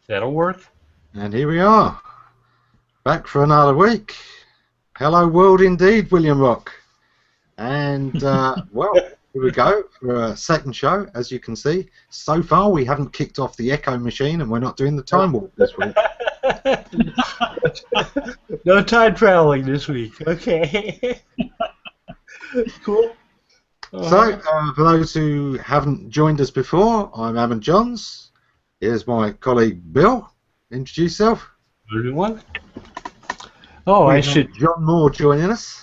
That'll work. And here we are, back for another week. Hello world indeed, William Rock. And, well, here we go for a second show, as you can see. So far, we haven't kicked off the echo machine, and we're not doing the time warp this week. No time traveling this week. Okay. Cool. So, for those who haven't joined us before, I'm Ammon Johns. Here's my colleague Bill. Introduce yourself. Everyone. Oh, I should. John Moore joining us.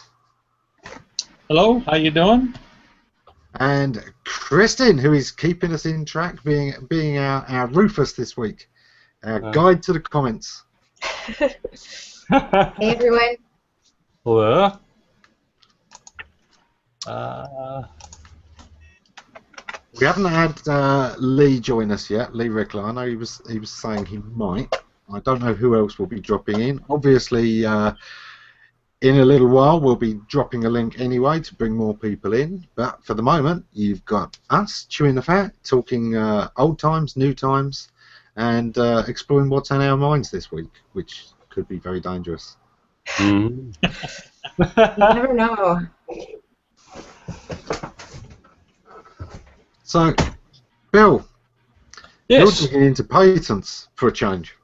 Hello, how you doing? And Kristin, who is keeping us in track, being our Rufus this week, our guide to the comments. Hey everyone. Hello. We haven't had Lee join us yet, Lee Rickler. I know he was saying he might. I don't know who else will be dropping in. Obviously, in a little while we'll be dropping a link anyway to bring more people in. But for the moment, you've got us chewing the fat, talking old times, new times, and exploring what's on our minds this week, which could be very dangerous. You never know. So, Bill, Yes. you're digging into patents for a change.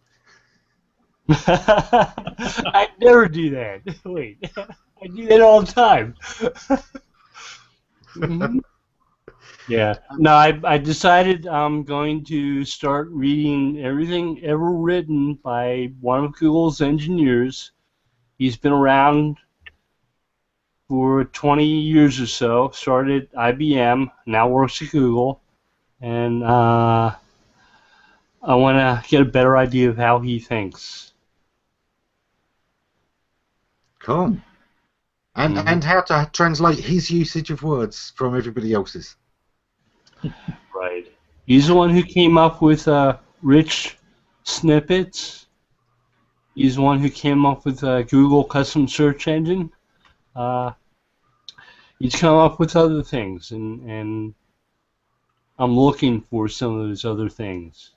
I never do that. Wait. I do that all the time. Yeah. No, I decided I'm going to start reading everything ever written by one of Google's engineers. He's been around for 20 years or so. Started at IBM, now works at Google, and I want to get a better idea of how he thinks. Cool. And how to translate his usage of words from everybody else's. Right. He's the one who came up with rich snippets. He's the one who came up with Google custom search engine. He's come up with other things, and I'm looking for some of those other things.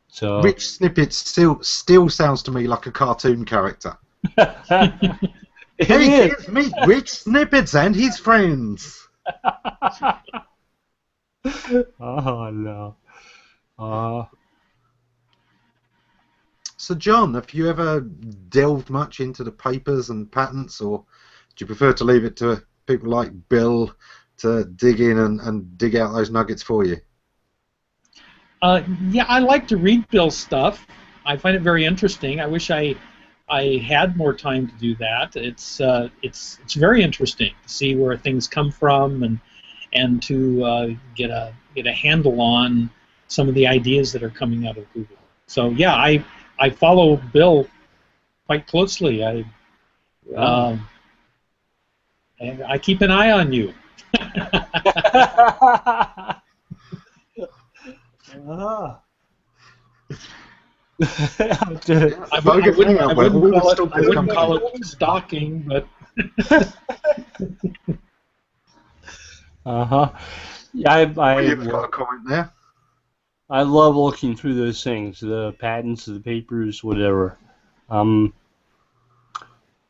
So Rich Snippets still sounds to me like a cartoon character. It Hey is. kids, meet Rich Snippets and his friends. Oh no. So John, have you ever delved much into the papers and patents, or do you prefer to leave it to people like Bill to dig in and dig out those nuggets for you? Yeah, I like to read Bill's stuff. I find it very interesting. I wish I had more time to do that. It's very interesting to see where things come from and to get a handle on some of the ideas that are coming out of Google. So yeah, I follow Bill quite closely. I keep an eye on you. I wouldn't call it stalking, but Yeah, You've got a comment there. I love looking through those things, the patents, the papers, whatever. I'm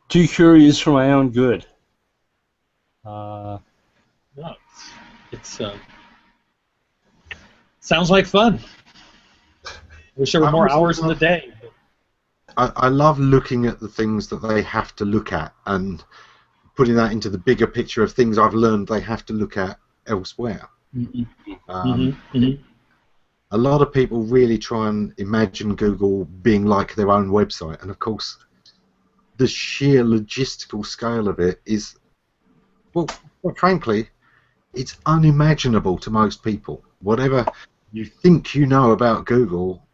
too curious for my own good. no, it's sounds like fun. Wish there were more hours in the day. I love looking at the things that they have to look at and putting that into the bigger picture of things I've learned they have to look at elsewhere. A lot of people really try and imagine Google being like their own website, and of course the sheer logistical scale of it is, well, frankly, it's unimaginable to most people. Whatever you think you know about Google,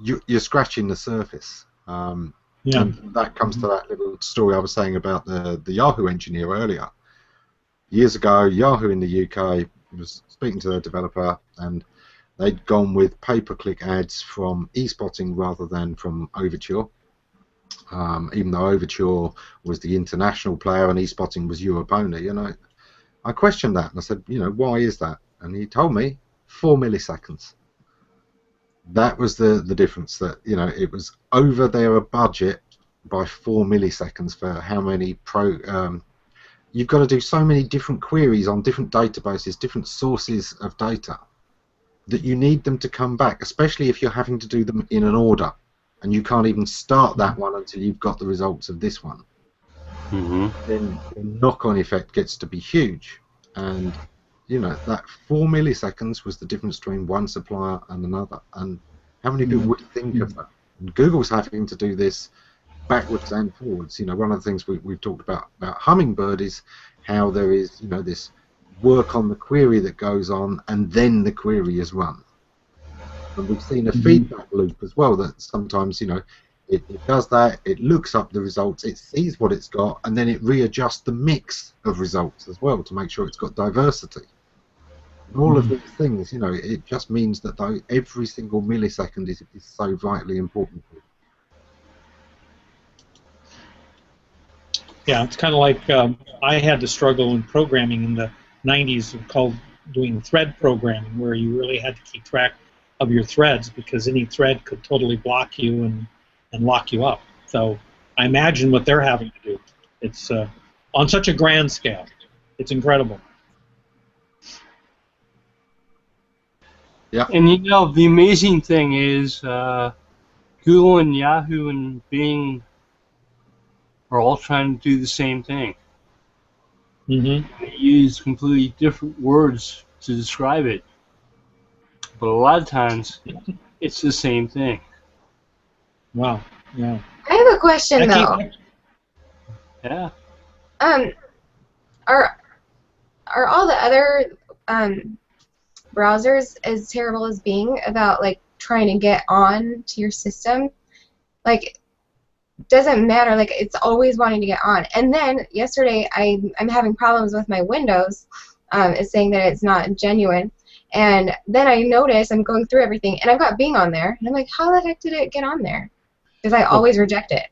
you're scratching the surface. And that comes to that little story I was saying about the Yahoo engineer earlier. Years ago, Yahoo in the UK was speaking to their developer, and they'd gone with pay-per-click ads from eSpotting rather than from Overture. Even though Overture was the international player and eSpotting was Europe only, I questioned that and I said, why is that? And he told me 4 milliseconds. That was the difference. That it was over their budget by 4 milliseconds for how many you've got to do so many different queries on different databases, different sources of data, that you need them to come back, especially if you're having to do them in an order, and you can't even start that one until you've got the results of this one. Then the knock-on effect gets to be huge, and that 4 milliseconds was the difference between one supplier and another. And how many people would think of that? And Google's having to do this backwards and forwards. One of the things we've talked about Hummingbird is how there is this work on the query that goes on, and then the query is run. And we've seen a feedback loop as well, that sometimes it does that, it looks up the results, it sees what it's got, and then it readjusts the mix of results as well to make sure it's got diversity. And all of these things, it just means that every single millisecond is so vitally important. Yeah, it's kind of like I had to struggle in programming in the 90s called doing thread programming, where you really had to keep track of your threads because any thread could totally block you and lock you up. So I imagine what they're having to do. It's on such a grand scale. It's incredible. Yeah. And the amazing thing is Google and Yahoo and Bing are all trying to do the same thing. They use completely different words to describe it, but a lot of times it's the same thing. Wow. Yeah. I have a question though. Yeah. Are all the other browsers as terrible as Bing about like trying to get on to your system? Like, doesn't matter. Like, it's always wanting to get on. And then yesterday, I'm having problems with my Windows. It's saying that it's not genuine. And then I notice I'm going through everything, and I've got Bing on there, and I'm like, how the heck did it get on there? Because I always reject it.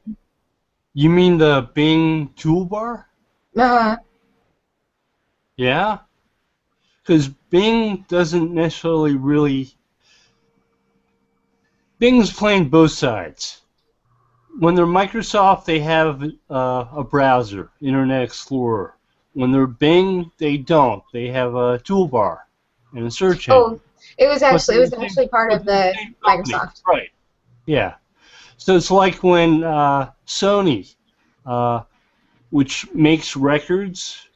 You mean the Bing toolbar? Yeah. Because Bing doesn't necessarily really. Bing's playing both sides. When they're Microsoft, they have a browser, Internet Explorer. When they're Bing, they don't. They have a toolbar and a search engine. Oh, it was actually part of the Microsoft. Right. Yeah. So it's like when Sony, which makes records,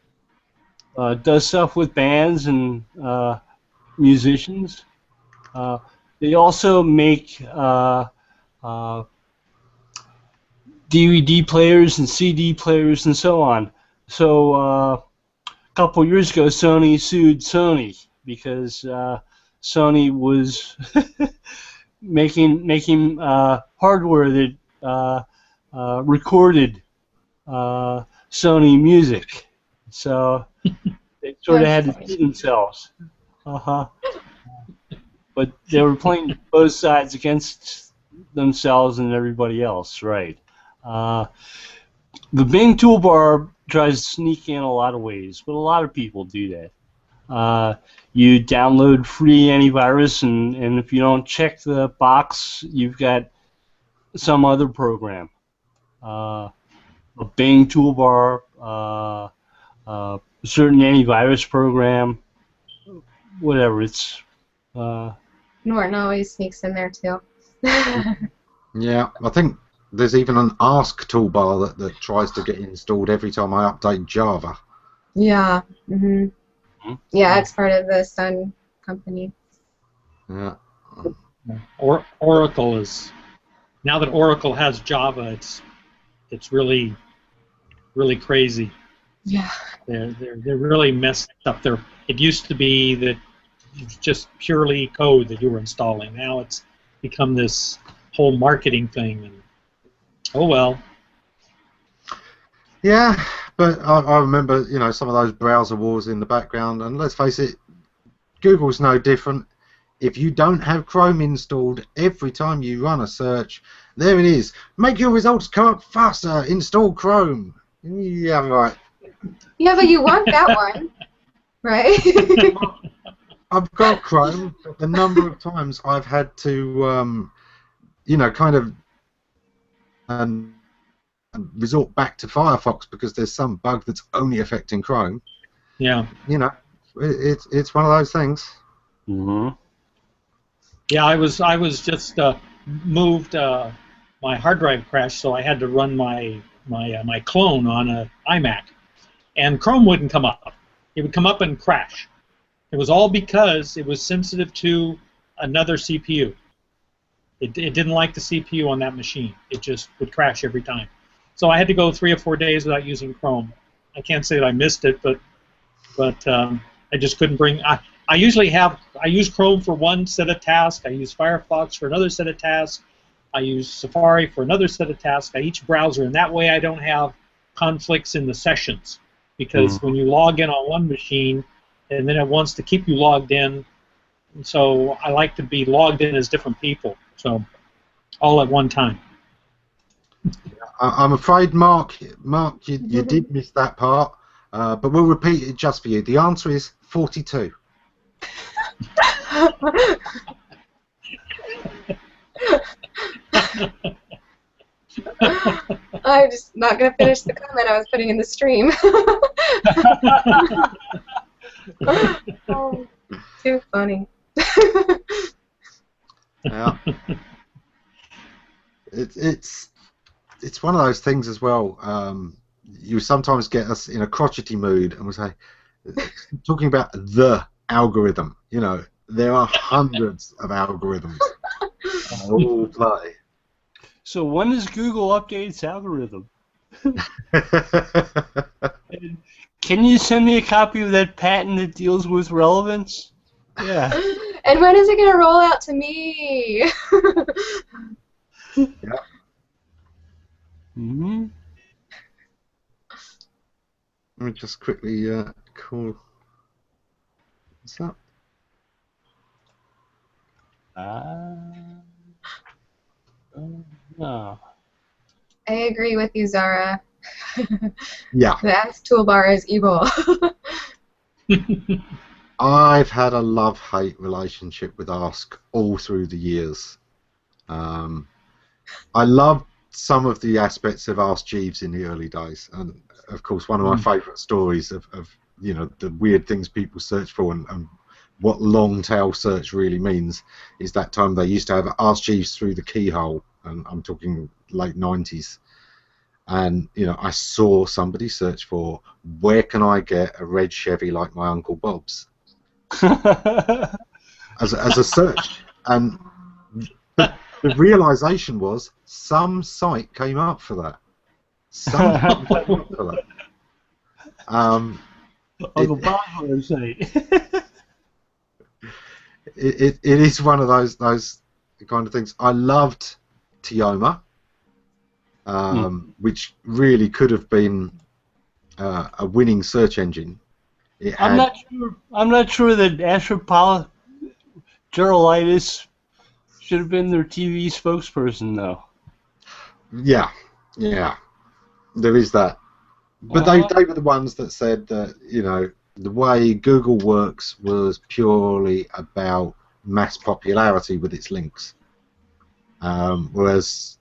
does stuff with bands and musicians. They also make DVD players and CD players and so on. So a couple years ago, Sony sued Sony because Sony was making hardware that recorded Sony music. So they sort of had to sue themselves. But they were playing both sides against themselves and everybody else, right? The Bing toolbar tries to sneak in a lot of ways, but a lot of people do that. You download free antivirus, and if you don't check the box, you've got some other program. A Bing toolbar, a certain antivirus program, whatever. It's Norton always sneaks in there too. Yeah, I think there's even an Ask toolbar that tries to get installed every time I update Java. Yeah. Yeah, it's part of the Sun company. Yeah. Oracle is, now that Oracle has Java, it's really crazy. Yeah. They're really messed up. It used to be that it's just purely code that you were installing. Now it's become this whole marketing thing. And oh well. Yeah, but I remember, some of those browser wars in the background, and let's face it, Google's no different. If you don't have Chrome installed, every time you run a search, there it is. Make your results come up faster. Install Chrome. Yeah, right. Yeah, but you want that one, right? I've got Chrome, but the number of times I've had to, you know, kind of resort back to Firefox because there's some bug that's only affecting Chrome. Yeah. You know, it's one of those things. Mm-hmm. Yeah, I was just moved. My hard drive crashed, so I had to run my clone on a iMac, and Chrome wouldn't come up. It would come up and crash. It was all because it was sensitive to another CPU. It didn't like the CPU on that machine. It just would crash every time. So I had to go 3 or 4 days without using Chrome. I can't say that I missed it, but I just couldn't bring. I use Chrome for one set of tasks. I use Firefox for another set of tasks. I use Safari for another set of tasks. I each browser, and that way I don't have conflicts in the sessions. Because when you log in on one machine, and then it wants to keep you logged in, so I like to be logged in as different people, so all at one time. I'm afraid, Mark, you did miss that part, but we'll repeat it just for you. The answer is 42. I'm just not going to finish the comment I was putting in the stream. Oh, too funny. Yeah. It's one of those things as well. You sometimes get us in a crotchety mood and we'll say, talking about the algorithm, you know, there are hundreds of algorithms all play. So when does Google update its algorithm? Can you send me a copy of that patent that deals with relevance? Yeah. And when is it going to roll out to me? Yeah. Mm-hmm. Let me just quickly call. What's that? No. I agree with you, Zara. Yeah. The Ask toolbar is evil. I've had a love-hate relationship with Ask all through the years. I loved some of the aspects of Ask Jeeves in the early days, and of course one of my favourite stories of you know, the weird things people search for and what long tail search really means is that time they used to have Ask Jeeves through the keyhole, and I'm talking late 90s. And you know, I saw somebody search for where can I get a red Chevy like my Uncle Bob's as a search, and the realization was some site came up for that. Some site came up for that. Uncle Bob's website. It is one of those kind of things. I loved Tioma, which really could have been a winning search engine. I'm not sure that Gerolitis should have been their TV spokesperson, though. Yeah, there is that. But they were the ones that said that, you know, the way Google works was purely about mass popularity with its links, whereas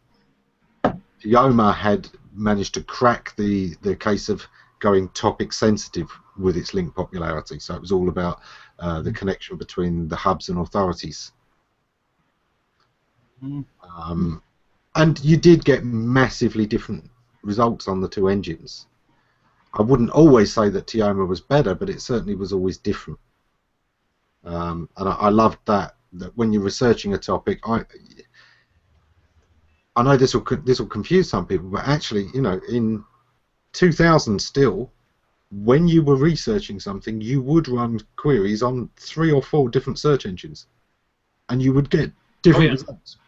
Tioma had managed to crack the case of going topic sensitive with its link popularity. So it was all about the connection between the hubs and authorities. And you did get massively different results on the two engines. I wouldn't always say that Tioma was better, but it certainly was always different. And I loved that when you're researching a topic, I know this will confuse some people, but actually, you know, in 2000 still, when you were researching something, you would run queries on 3 or 4 different search engines, and you would get different results.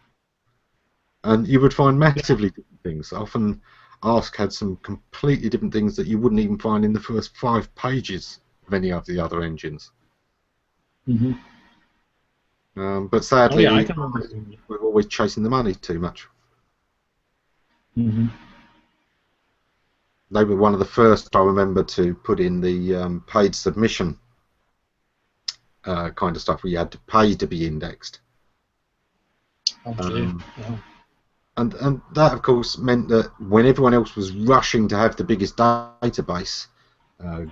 And you would find massively different things. Often Ask had some completely different things that you wouldn't even find in the first 5 pages of any of the other engines. But sadly, we're always chasing the money too much. They were one of the first, I remember, to put in the paid submission kind of stuff where you had to pay to be indexed. Oh, gee. Yeah. And that, of course, meant that when everyone else was rushing to have the biggest database,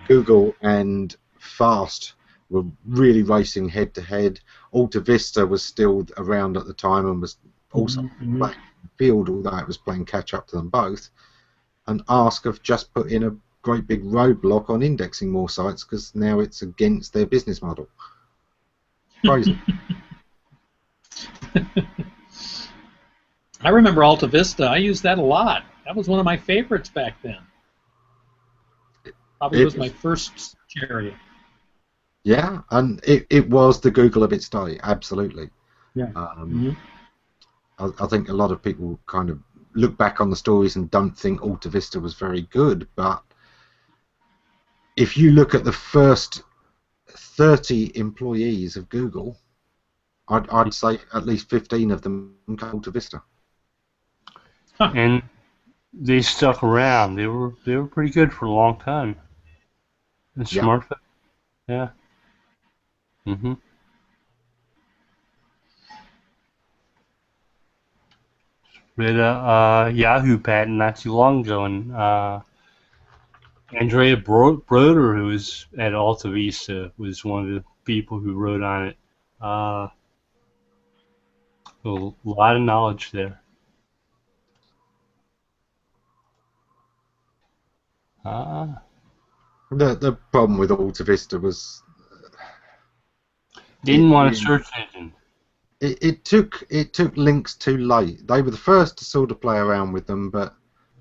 Google and Fast were really racing head to head. Alta Vista was still around at the time and was also playing field, although it was playing catch up to them both. And Ask have just put in a great big roadblock on indexing more sites because now it's against their business model. Crazy. I remember Alta Vista. I used that a lot. That was one of my favorites back then. Probably was my first search area. Yeah, and it was the Google of its day, absolutely. Yeah. I think a lot of people kind of look back on the stories and don't think Alta Vista was very good, but if you look at the first 30 employees of Google, I'd say at least 15 of them came to Alta Vista. Huh. And they stuck around. They were pretty good for a long time. And smartphone. Yeah. Read a Yahoo patent not too long ago, and Andrea Broder, who was at Alta Vista, was one of the people who wrote on it. A lot of knowledge there. The problem with Alta Vista was didn't want a search engine. It took links too late. They were the first to sort of play around with them, but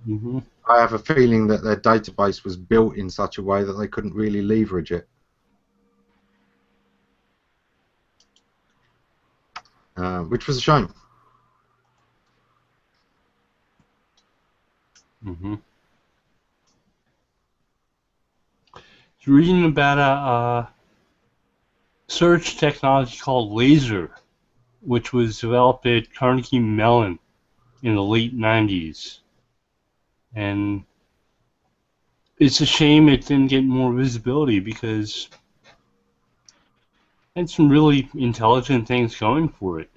I have a feeling that their database was built in such a way that they couldn't really leverage it. Which was a shame. Reading about a search technology called Laser, which was developed at Carnegie Mellon in the late 90s. And it's a shame it didn't get more visibility because it had some really intelligent things going for it.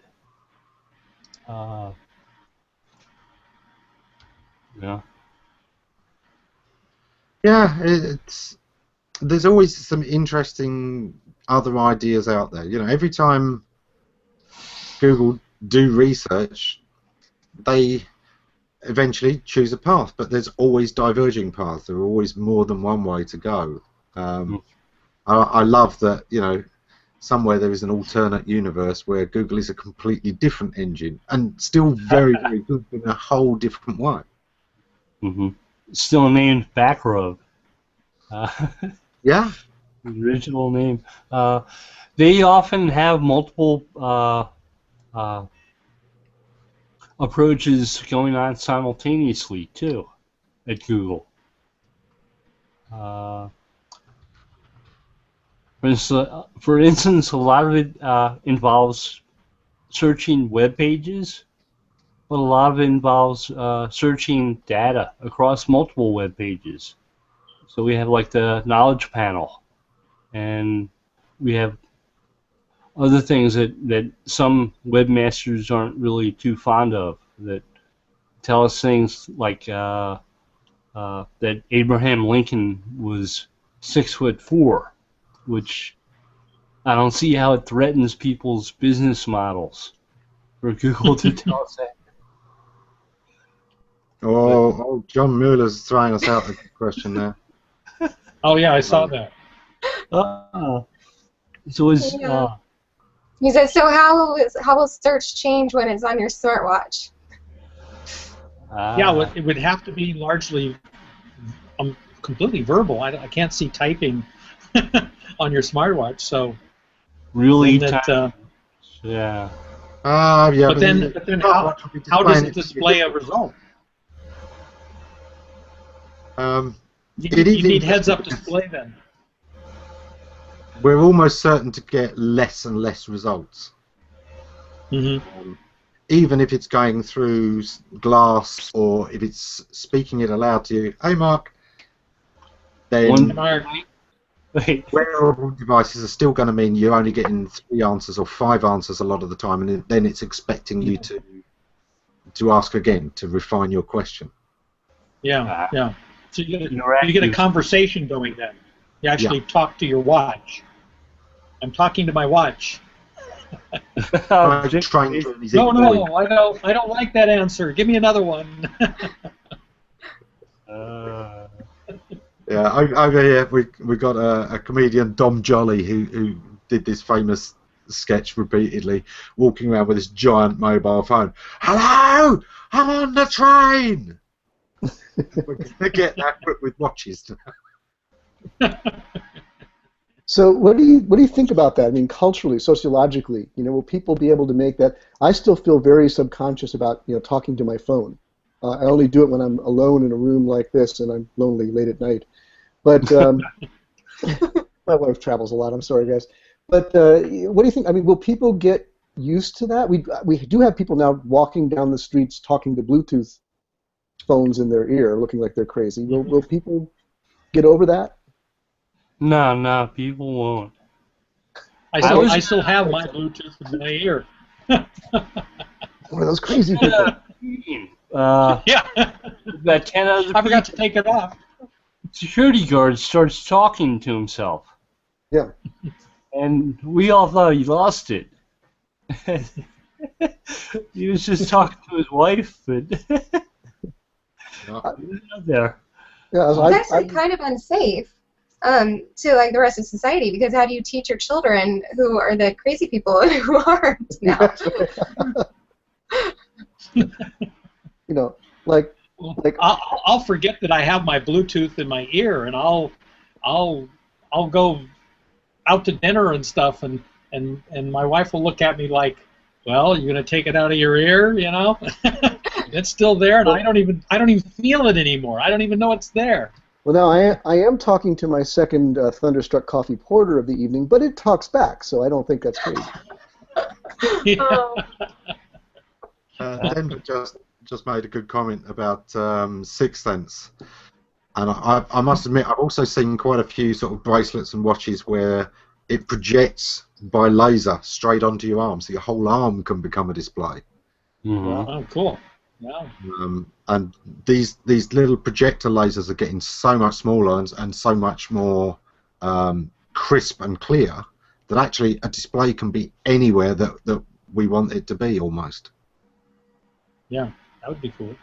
Yeah, there's always some interesting other ideas out there. You know, every time Google do research, they eventually choose a path, but there's always diverging paths. There are always more than one way to go. I love that, you know, somewhere there is an alternate universe where Google is a completely different engine and still very, very good in a whole different way. Still named Backrub. Yeah. The original name. They often have multiple approaches going on simultaneously too at Google. For instance, a lot of it involves searching web pages, but a lot of it involves searching data across multiple web pages. So we have like the knowledge panel, and we have other things that some webmasters aren't really too fond of, that tell us things like that Abraham Lincoln was 6'4", which I don't see how it threatens people's business models for Google to tell us that. Oh, John Mueller's throwing us out the question there. Oh yeah, I saw that. So is he said, so how will search change when it's on your smartwatch? Yeah, it would have to be largely completely verbal. I can't see typing on your smartwatch, so really that, yeah. Yeah. But then how does it display a result? You need heads-up display then. We're almost certain to get less and less results. Even if it's going through glass or if it's speaking it aloud to you, hey Mark, then Wait. Wearable devices are still going to mean you're only getting 3 answers or 5 answers a lot of the time, and then it's expecting you to ask again to refine your question. Yeah, yeah. So you get a Interactive. conversation going then. You actually talk to your watch. I'm talking to my watch. No, I don't like that answer. Give me another one. Yeah, over here we got a comedian, Dom Jolly, who did this famous sketch repeatedly, walking around with this giant mobile phone. Hello, I'm on the train. We're gonna get that with watches. So what do you think about that? I mean, culturally, sociologically, will people be able to make that? I still feel very subconscious about talking to my phone. I only do it when I'm alone in a room like this and I'm lonely late at night. But my wife travels a lot. I'm sorry, guys. But what do you think? I mean, will people get used to that? We do have people now walking down the streets talking to Bluetooth phones in their ear, looking like they're crazy. Will people get over that? No, people won't. I still have my Bluetooth in my ear. One of those crazy people. Yeah. That 10 other I forgot to take it off. Security guard starts talking to himself. Yeah. And we all thought he lost it. He was just talking to his wife, but he's not there. Yeah, it's actually kind of unsafe to like the rest of society, because how do you teach your children who are the crazy people and who aren't now? I'll forget that I have my Bluetooth in my ear, and I'll go out to dinner and stuff, and my wife will look at me like, well, you're gonna take it out of your ear, It's still there, and I don't even feel it anymore. I don't even know it's there. Well, now I am talking to my second Thunderstruck Coffee Porter of the evening, but it talks back, so I don't think that's crazy. Denver just made a good comment about Sixth Sense, and I must admit I've also seen quite a few sort of bracelets and watches where it projects by laser straight onto your arm, so your whole arm can become a display. Mm-hmm. Oh, cool. Yeah. And these little projector lasers are getting so much smaller and so much more crisp and clear that actually a display can be anywhere that we want it to be almost. Yeah, that would be cool.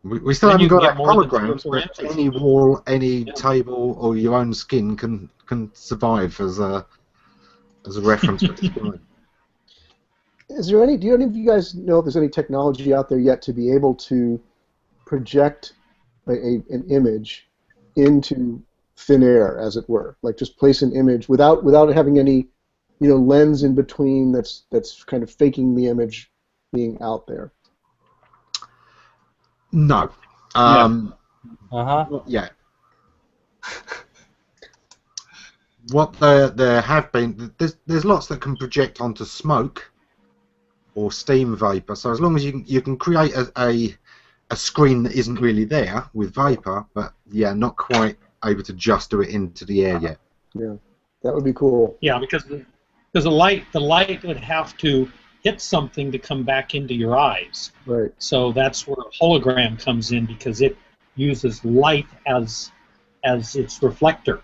We still haven't got a hologram, but inches. any wall, any table, or your own skin can survive as a reference for display. Do any of you guys know if there's any technology out there yet to be able to project an image into thin air, as it were? Like just place an image without having any lens in between that's kind of faking the image being out there. No. Not yet. What there have been, there's lots that can project onto smoke or steam vapor. So as long as you can create a screen that isn't really there with vapor, but yeah, not quite able to just do it into the air yet. Yeah, that would be cool. Yeah, because the light would have to hit something to come back into your eyes. Right. So that's where a hologram comes in, because it uses light as its reflector.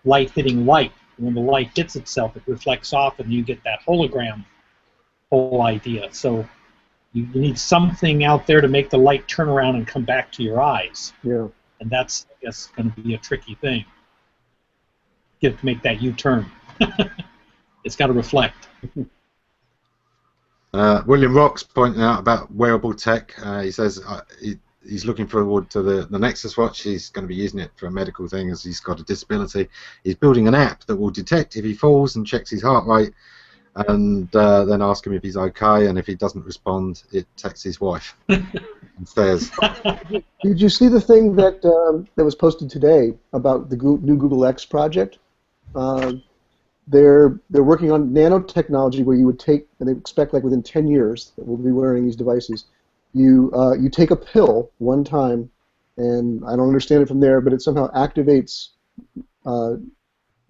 Light hitting light. When the light hits itself, it reflects off, and you get that hologram whole idea. So you need something out there to make the light turn around and come back to your eyes. Yeah. And that's, I guess, going to be a tricky thing. Get it to make that U-turn. It's got to reflect. William Rock's pointing out about wearable tech. He says he's looking forward to the Nexus watch. He's going to be using it for a medical thing as he's got a disability. He's building an app that will detect if he falls and checks his heart rate, and then ask him if he's okay, and if he doesn't respond, it texts his wife and says. Did you see the thing that was posted today about the new Google X project? They're working on nanotechnology where you would take, and they expect like within 10 years that we'll be wearing these devices. You take a pill one time, and I don't understand it from there, but it somehow activates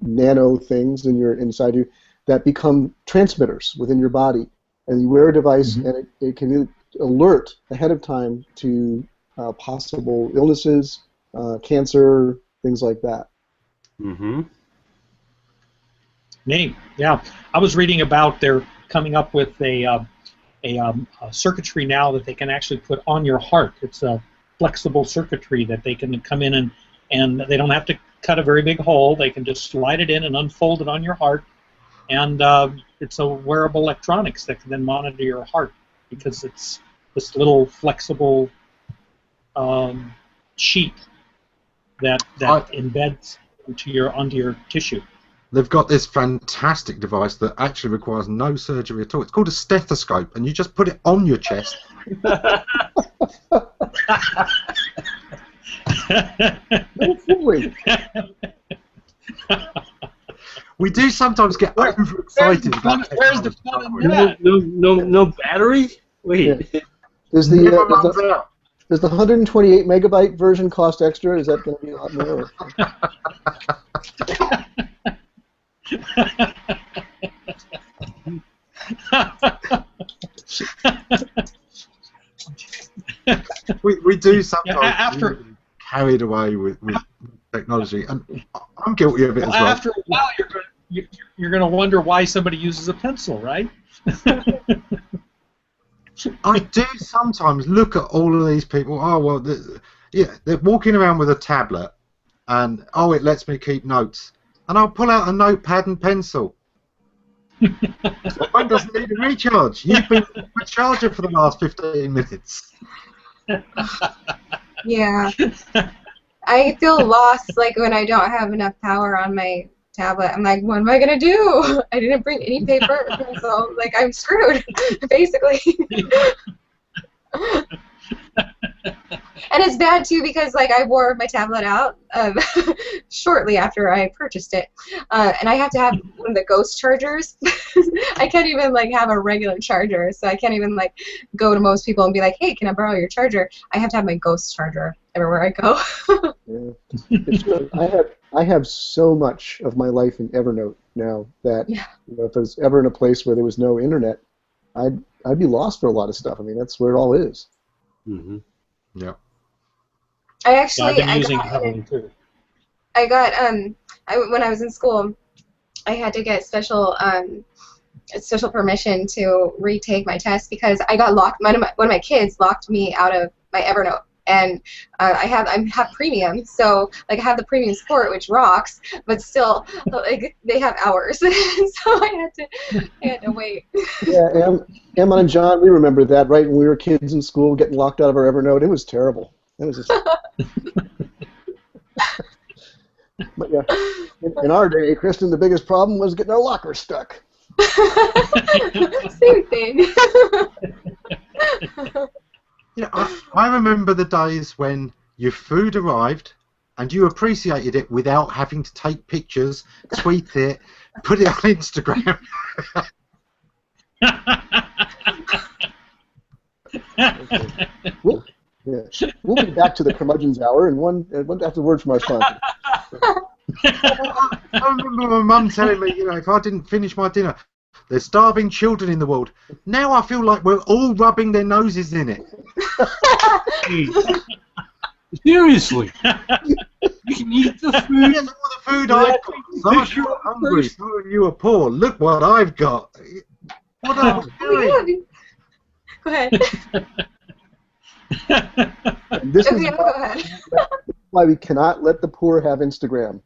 nano things inside you that become transmitters within your body, and you wear a device, and it can alert ahead of time to possible illnesses, cancer, things like that. Mm-hmm. Neat. Yeah, I was reading about they're coming up with a circuitry now that they can actually put on your heart. It's a flexible circuitry that they can come in and they don't have to cut a very big hole. They can just slide it in and unfold it on your heart, and it's a wearable electronics that can then monitor your heart because it's this little flexible sheet that embeds onto your tissue. They've got this fantastic device that actually requires no surgery at all. It's called a stethoscope, and you just put it on your chest. No fooling. We do sometimes get overexcited. Where's the fun in that? No battery? Wait. Yeah. Does the 128 megabyte version cost extra? Is that going to be a lot more? we do sometimes after carried away with technology, and I'm guilty of it as well. After a while, you're going to wonder why somebody uses a pencil, right? I do sometimes look at all of these people. Oh well, they're walking around with a tablet, and it lets me keep notes, and I'll pull out a notepad and pencil. My phone doesn't need a recharge. You've been with a charger for the last 15 minutes. Yeah. I feel lost like when I don't have enough power on my tablet. I'm like, what am I gonna do? I didn't bring any paper, so like I'm screwed, basically. And it's bad too because like I wore my tablet out shortly after I purchased it, and I have to have one of the ghost chargers. I can't even like have a regular charger, so I can't even like go to most people and be like, hey, can I borrow your charger? I have to have my ghost charger everywhere I go. Yeah. It's good. I have so much of my life in Evernote now that if I was ever in a place where there was no internet, I'd be lost for a lot of stuff. I mean, that's where it all is. Mm-hmm. Yeah. I actually I've been using it heavily too. I got when I was in school, I had to get special permission to retake my test because I got locked. One of my kids locked me out of my Evernote, and I have premium, so like I have the premium support, which rocks, but still like they have hours, so I had to wait. Yeah, Ammon and John, we remember that, right? When we were kids in school, getting locked out of our Evernote, it was terrible. It was just. But yeah, in our day, Kristin, the biggest problem was getting our locker stuck. Same thing. Yeah, I remember the days when your food arrived and you appreciated it without having to take pictures, tweet it, put it on Instagram. We'll be back to the curmudgeon's hour and one after word from our sponsor. I remember my mum telling me, if I didn't finish my dinner, there's starving children in the world. Now I feel like we're all rubbing their noses in it. Seriously. You can eat the food. Yes, all the food I've got. Some of you are hungry, some of you are poor. Look what I've got. What am I doing? Go ahead. This is go ahead. why we cannot let the poor have Instagram.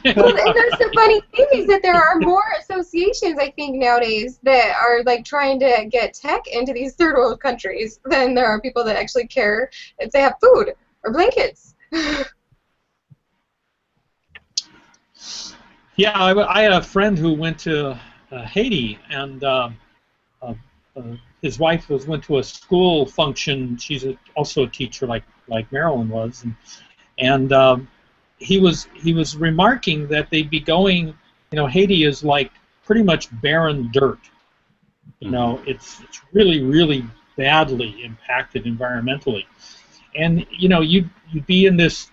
Well, and that's the funny thing is that there are more associations, I think, nowadays that are like trying to get tech into these third world countries than there are people that actually care if they have food or blankets. Yeah, I had a friend who went to Haiti, and his wife went to a school function. She's also a teacher, like Marilyn was, and he was remarking that they'd be going. Haiti is like pretty much barren dirt. It's really, really badly impacted environmentally, and you'd be in this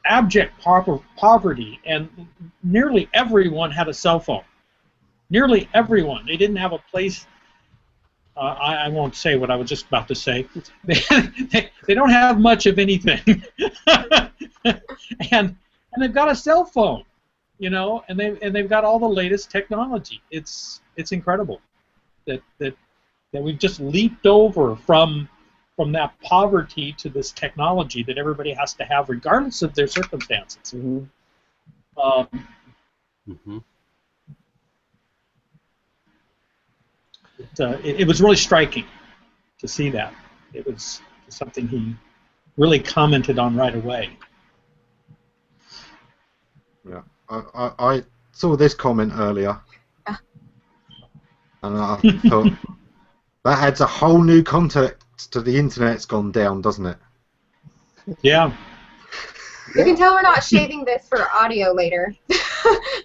abject poverty, and nearly everyone had a cell phone. Nearly everyone. They didn't have a place. I won't say what I was just about to say. They don't have much of anything, and they've got a cell phone, you know, and they've got all the latest technology. It's incredible that we've just leaped over from that poverty to this technology that everybody has to have regardless of their circumstances. Mm-hmm. It was really striking to see that. It was something he really commented on right away. Yeah, I saw this comment earlier, and I thought that adds a whole new context to the internet's gone down, doesn't it? Yeah. You can tell we're not shaving this for audio later.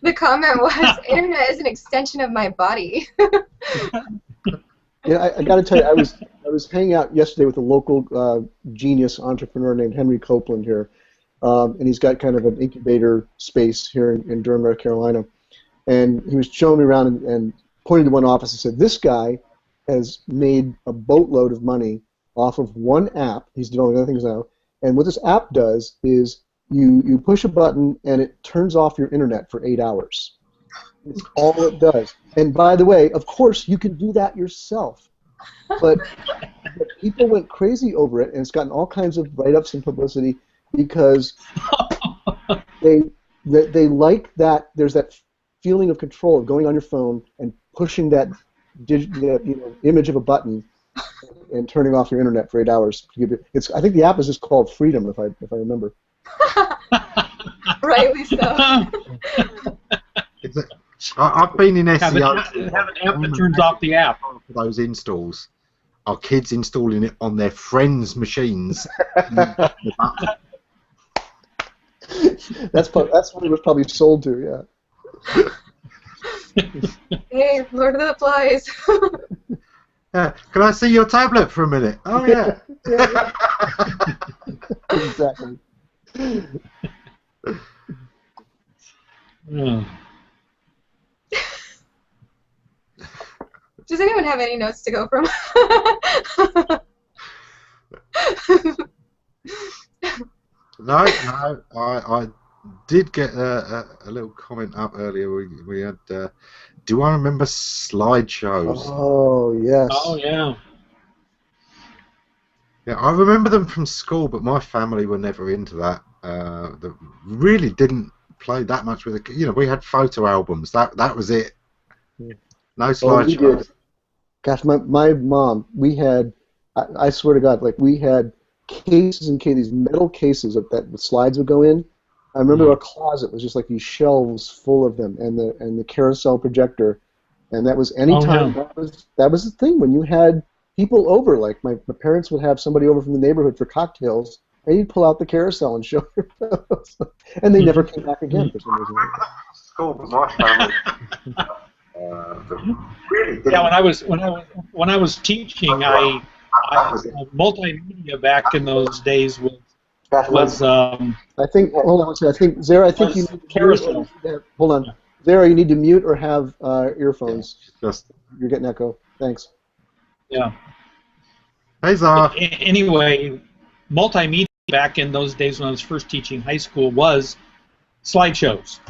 The comment was, "Internet is an extension of my body." Yeah, I got to tell you, I was hanging out yesterday with a local genius entrepreneur named Henry Copeland here, and he's got kind of an incubator space here in Durham, North Carolina. And he was showing me around and pointing to one office and said, "This guy has made a boatload of money off of one app. He's doing other things now. And what this app does is you push a button and it turns off your internet for 8 hours. It's all it does. And by the way, of course, you can do that yourself. But people went crazy over it, and it's gotten all kinds of write-ups and publicity because they like that. There's that feeling of control of going on your phone and pushing that image of a button and turning off your internet for 8 hours. I think the app is just called Freedom, if I remember. Rightly so. I've been in SEO. Have an app that turns off the app. For those installs, are kids installing it on their friends' machines? That's what it was probably sold to, yeah. Hey, Lord of the Flies. Can I see your tablet for a minute? Oh, yeah. Exactly. Does anyone have any notes to go from? No, I did get a little comment up earlier. We had, do I remember slideshows? Oh, yes. Oh, yeah. Yeah, I remember them from school, but my family were never into that. They really didn't play that much with it. You know, we had photo albums. That was it. No slideshows. Gosh, my mom, we had, I swear to God, like we had cases and cases, these metal cases that the slides would go in. I remember our closet was just like these shelves full of them, and the carousel projector, and that was anytime. Oh, yeah. That was the thing when you had people over. Like my parents would have somebody over from the neighborhood for cocktails, and you'd pull out the carousel and show your photos, and they never came back again for some reason. School, but my family. Yeah, when I was teaching, I multimedia back in those days was I think. Hold on one second. I think Zara. I think you need to carousel. Hold on, Zara. You need to mute or have earphones. Just You're getting echo. Thanks. Yeah. hey, Zara. Anyway, multimedia back in those days when I was first teaching high school was slideshows,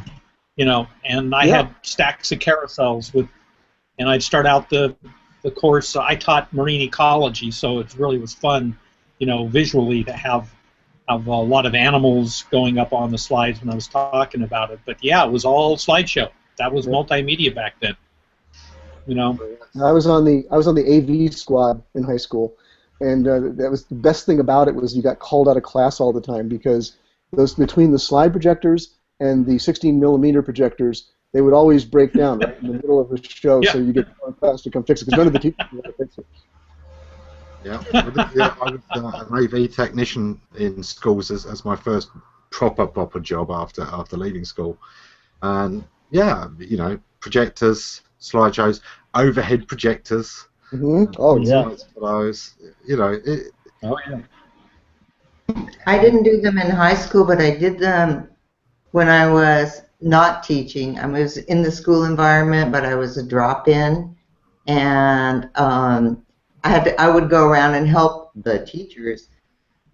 you know, and I had stacks of carousels and I'd start out the course. I taught marine ecology, so it really was fun, you know, visually to have a lot of animals going up on the slides when I was talking about it. But yeah, it was all slideshow. That was multimedia back then, you know. I was on the AV squad in high school, and that was the best thing about it was you got called out of class all the time because those between the slide projectors and the 16mm projectors, they would always break down right in the middle of the show, so you get class to come fix it because none of the teachers knew how to fix it. Yeah, I was an AV technician in schools as my first proper job after leaving school, and yeah, you know, projectors, slideshows, overhead projectors. Mm-hmm. Oh yeah. For those, you know. Oh yeah. I didn't do them in high school, but I did them when I was not teaching. I was in the school environment, but I was a drop-in, and I would go around and help the teachers,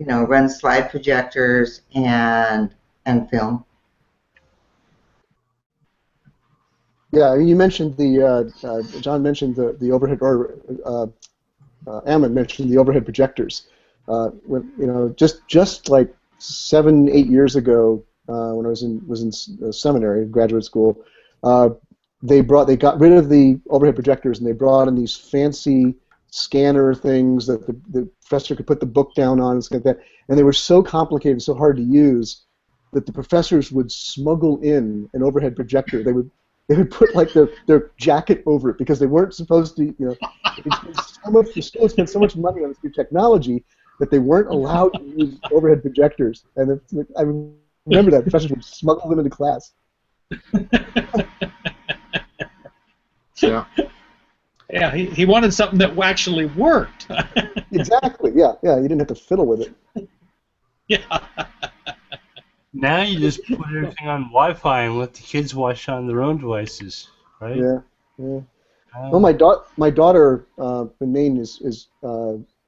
run slide projectors and film. Yeah, I mean, you mentioned John mentioned the overhead, or Ammon mentioned the overhead projectors. Just like 7-8 years ago, when I was in seminary, graduate school, they got rid of the overhead projectors and they brought in these fancy scanner things that the professor could put the book down on and stuff like that. And they were so complicated, so hard to use, that the professors would smuggle in an overhead projector. They would put like their jacket over it because they weren't supposed to. The school spent so much money on this new technology that they weren't allowed to use overhead projectors. And I remember that professors would smuggle them into class. Yeah. Yeah, he wanted something that actually worked. Exactly. Yeah. You didn't have to fiddle with it. Yeah. Now you just put everything on Wi-Fi and let the kids watch on their own devices, right? Yeah. Well, my daughter, Maine is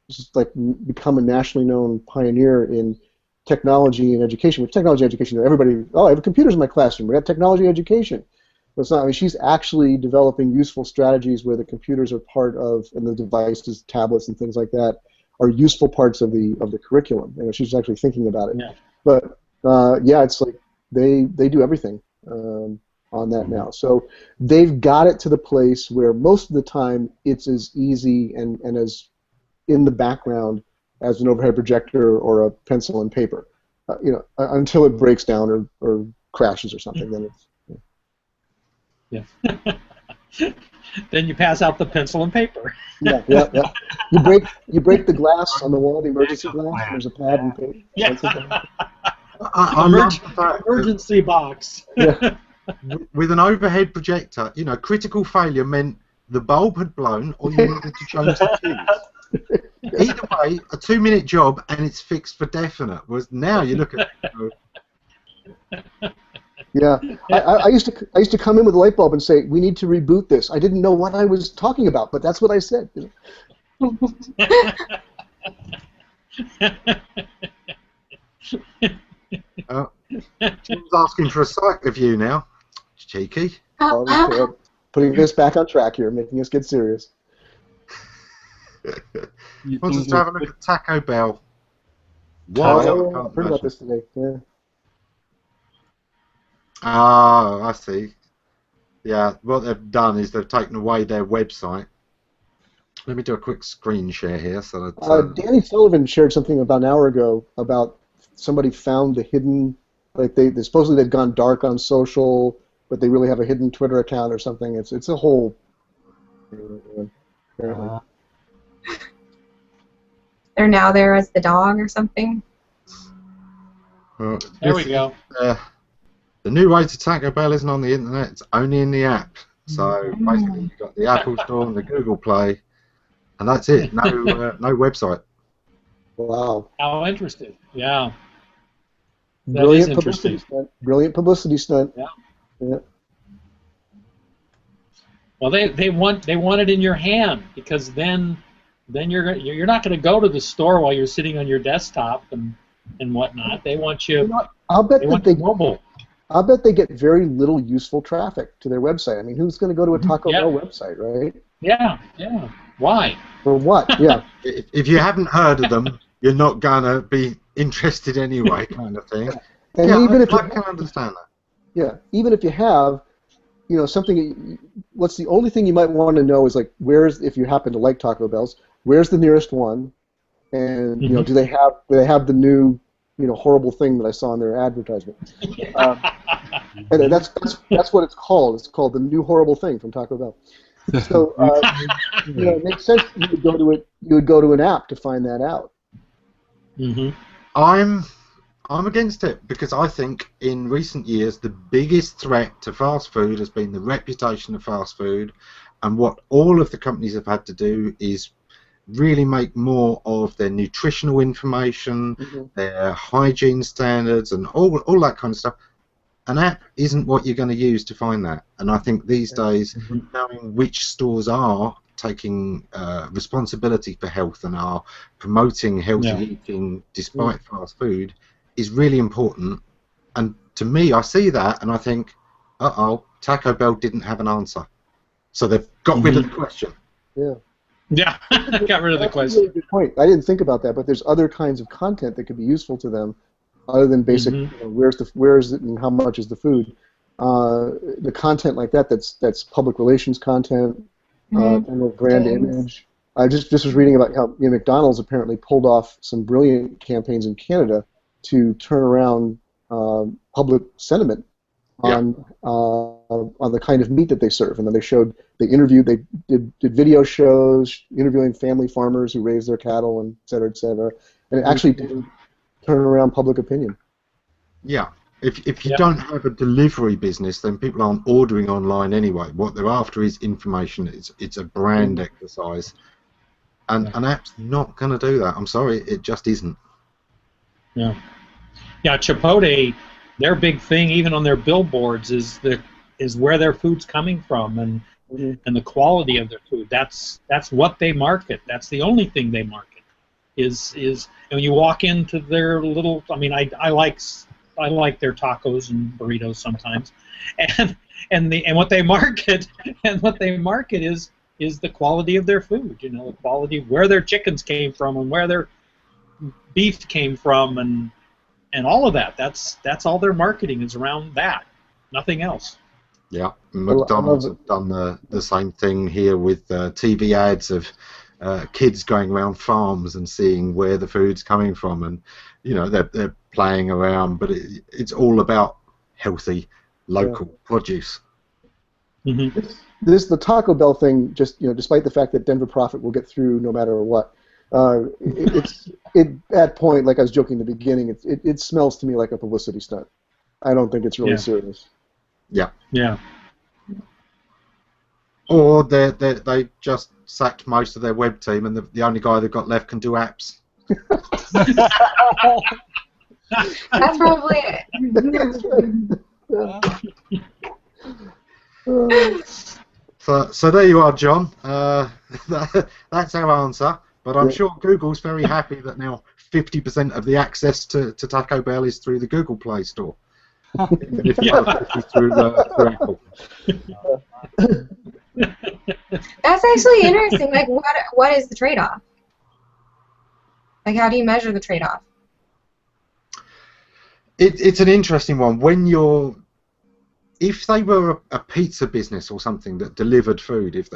just like become a nationally known pioneer in technology and education. With technology education, everybody, I have computers in my classroom. We have technology education. But it's not. I mean, she's actually developing useful strategies where the computers are part of, and the devices, tablets, and things like that are useful parts of the curriculum. She's actually thinking about it. Yeah. But it's like they do everything on that now. So they've got it to the place where most of the time it's as easy and as in the background as an overhead projector or a pencil and paper. Until it breaks down or crashes or something, then it's. Yeah. Then you pass out the pencil and paper. Yeah. You break the glass on the wall, the emergency glass. There's a pad and paper. Yeah. Emergency box. Yeah. With an overhead projector, critical failure meant the bulb had blown or you needed to change the fuse. Either way, a 2-minute job and it's fixed for definite. Whereas now you look at Yeah, I used to come in with a light bulb and say, "We need to reboot this." I didn't know what I was talking about, but that's what I said. Jim's asking for a site review now. Cheeky. Putting this back on track here, making us get serious. Wants us to have a look at Taco Bell. Why? I heard about this today. Yeah. Ah, I see. Yeah, what they've done is they've taken away their website. Let me do a quick screen share here. So that, Danny Sullivan shared something about an hour ago about somebody found the hidden, like they supposedly they've gone dark on social, but they really have a hidden Twitter account or something. It's a whole. Apparently. They're now there as the dog or something. There we go. The new way to Taco Bell isn't on the internet, it's only in the app. So basically you've got the Apple Store and the Google Play, and that's it. No website. Wow. How interesting. Yeah. Brilliant publicity stunt. Brilliant publicity stunt. Yeah. Well, they want it in your hand, because then you're not going to go to the store while you're sitting on your desktop and whatnot. They want you. I'll bet they want you mobile. I'll bet they get very little useful traffic to their website. I mean, who's going to go to a Taco Bell website, right? Yeah. Why? For what? Yeah. If you haven't heard of them, you're not gonna be interested anyway, kind of thing. And even if I can understand that. Yeah, even if you have, something. What's the only thing you might want to know is like, if you happen to like Taco Bells, where's the nearest one, and do they have the new horrible thing that I saw in their advertisement. And that's what it's called. It's called the new horrible thing from Taco Bell. So it makes sense that you would go to an app to find that out. Mm-hmm. I'm against it, because I think in recent years the biggest threat to fast food has been the reputation of fast food, and what all of the companies have had to do is really make more of their nutritional information, their hygiene standards, and all that kind of stuff. An app isn't what you're going to use to find that. And I think these days, knowing which stores are taking responsibility for health and are promoting healthy eating despite fast food is really important. And to me, I see that and I think, uh-oh, Taco Bell didn't have an answer. So they've got rid of the question. Yeah, got rid of the question. That's a really good point. I didn't think about that, but there's other kinds of content that could be useful to them other than basic, you know, where is it and how much is the food. The content like that's public relations content, brand image. I just was reading about how McDonald's apparently pulled off some brilliant campaigns in Canada to turn around public sentiment on the kind of meat that they serve, and then they did video shows interviewing family farmers who raise their cattle and et cetera, and it actually did turn around public opinion. Yeah. If you don't have a delivery business, then people aren't ordering online anyway. What they're after is information. It's a brand exercise, and an app's not going to do that. I'm sorry, it just isn't. Yeah, Chipotle, their big thing, even on their billboards, is where their food's coming from and the quality of their food. That's what they market. That's the only thing they market. Is and when you walk into their little, I mean, I like their tacos and burritos sometimes, and what they market is the quality of their food. You know, the quality of where their chickens came from and where their beef came from and all of that. That's all their marketing is around that, nothing else. Yeah, McDonald's have done the same thing here with TV ads of kids going around farms and seeing where the food's coming from, and you know they're playing around, but it's all about healthy local produce. The Taco Bell thing, just despite the fact that Denver Profit will get through no matter what, it's at that point, like I was joking in the beginning, it smells to me like a publicity stunt. I don't think it's really serious. Yeah. Or they just sacked most of their web team, and the only guy they've got left can do apps. That's probably it. So there you are, John. That's our answer. But I'm sure Google's very happy that now 50% of the access to Taco Bell is through the Google Play Store. Even if it's through Apple. That's actually interesting. Like, what is the trade-off? Like, how do you measure the trade-off? It's an interesting one. If they were a pizza business or something that delivered food,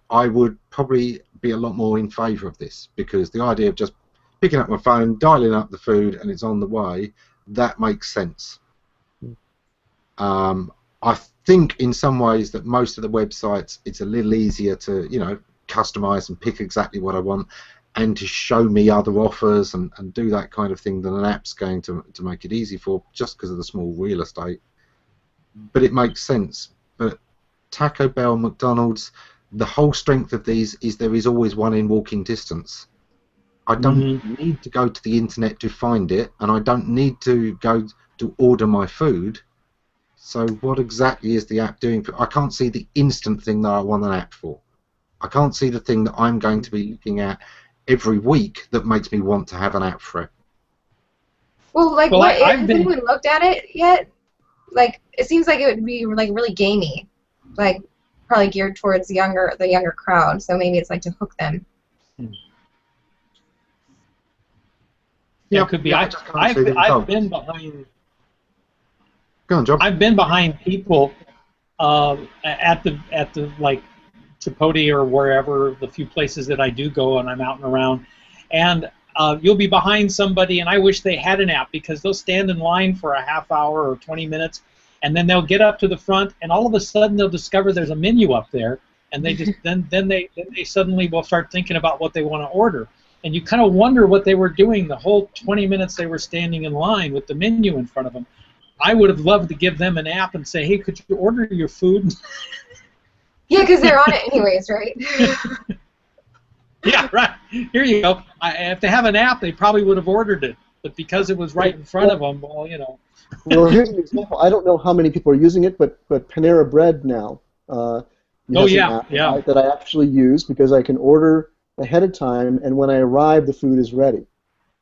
I would probably be a lot more in favour of this, because the idea of just picking up my phone, dialing up the food, and it's on the way, that makes sense. I think in some ways that most of the websites, it's a little easier to customise and pick exactly what I want, and to show me other offers and do that kind of thing than an app's going to make it easy for, just because of the small real estate. But it makes sense. But Taco Bell, McDonald's, the whole strength of these is there is always one in walking distance. I don't need to go to the internet to find it, and I don't need to go to order my food. So what exactly is the app doing? I can't see the instant thing that I want an app for. I can't see the thing that I'm going to be looking at every week that makes me want to have an app for it. Well, has anyone looked at it yet? Like, it seems like it would be like really gamey, like probably geared towards the younger crowd. So maybe it's like to hook them. Yeah, it could be. I've been behind. Go on, John. I've been behind people at the like Chipotle or wherever, the few places that I do go, and I'm out and around, and you'll be behind somebody, and I wish they had an app, because they'll stand in line for a half hour or 20 minutes, and then they'll get up to the front, and all of a sudden they'll discover there's a menu up there, and they just then they suddenly will start thinking about what they want to order, and you kind of wonder what they were doing the whole 20 minutes they were standing in line with the menu in front of them. I would have loved to give them an app and say, hey, could you order your food? Yeah, because they're on it anyways, right? Yeah, right. Here you go. If they have an app, they probably would have ordered it, but because it was right in front of them, well, you know. Well, here's an example. I don't know how many people are using it, but Panera Bread now has an app that I actually use because I can order ahead of time, and when I arrive, the food is ready.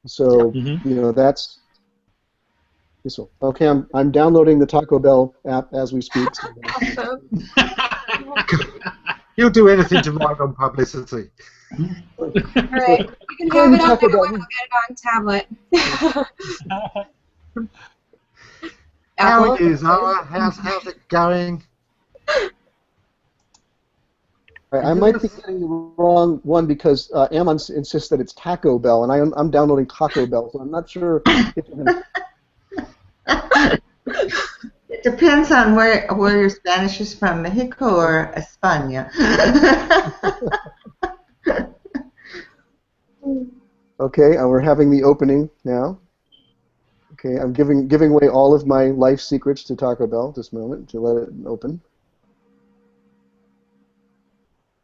So you know that's useful. Okay, I'm downloading the Taco Bell app as we speak. So You'll do anything to ride on publicity. All right, you can have it on there when we'll get it on tablet. How are you, Zara? How's it going? I might be getting the wrong one because Ammon insists that it's Taco Bell, and I'm downloading Taco Bell, so I'm not sure if It depends on where your Spanish is from, Mexico or España. Okay, we're having the opening now. Okay, I'm giving away all of my life secrets to Taco Bell this moment to let it open.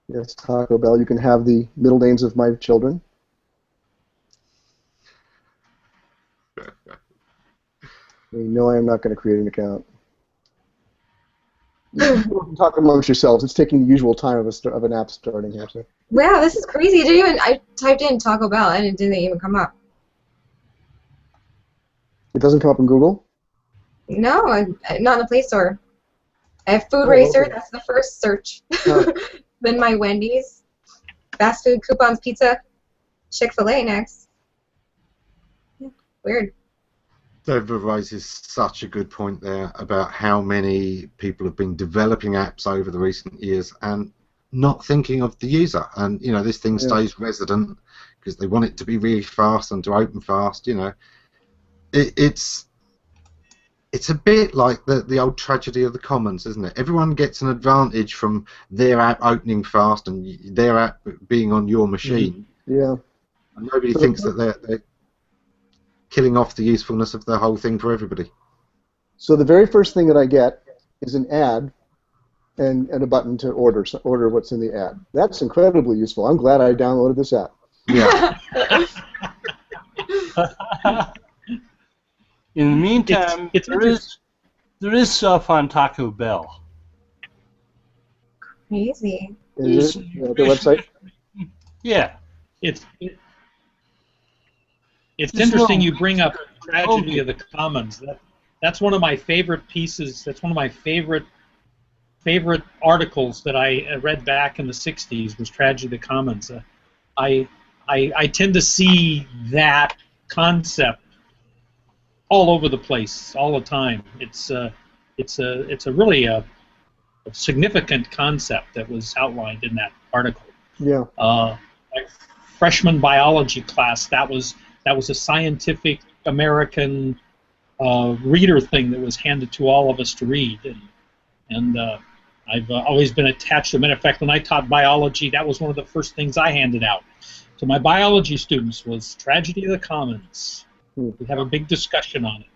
Yes, Taco Bell. You can have the middle names of my children. No, I am not going to create an account. You can talk amongst yourselves. It's taking the usual time of an app starting here. So. Wow, this is crazy. I typed in Taco Bell and it didn't even come up. It doesn't come up in Google? No, not in the Play Store. I have Food Racer. Okay. That's the first search. Then my Wendy's, fast food, coupons, pizza, Chick-fil-A next. Yeah, weird. Deborah raises such a good point there about how many people have been developing apps over the recent years and not thinking of the user. And, you know, this thing stays resident because they want it to be really fast and to open fast, you know. It's a bit like the old tragedy of the commons, isn't it? Everyone gets an advantage from their app opening fast and their app being on your machine. Yeah. And nobody thinks that they're killing off the usefulness of the whole thing for everybody. So the very first thing that I get is an ad and a button to order what's in the ad. That's incredibly useful. I'm glad I downloaded this app. Yeah. In the meantime, there is stuff on Taco Bell. Crazy. Is it the website? Yeah. It's interesting you bring up Tragedy of the Commons. That's one of my favorite pieces. That's one of my favorite articles that I read back in the 60s was Tragedy of the Commons. I tend to see that concept all over the place, all the time. It's a really a significant concept that was outlined in that article. Yeah. Like freshman biology class, that was a Scientific American reader thing that was handed to all of us to read, and I've always been attached to it. Matter of fact, when I taught biology, that was one of the first things I handed out to my biology students was Tragedy of the Commons. We have a big discussion on it.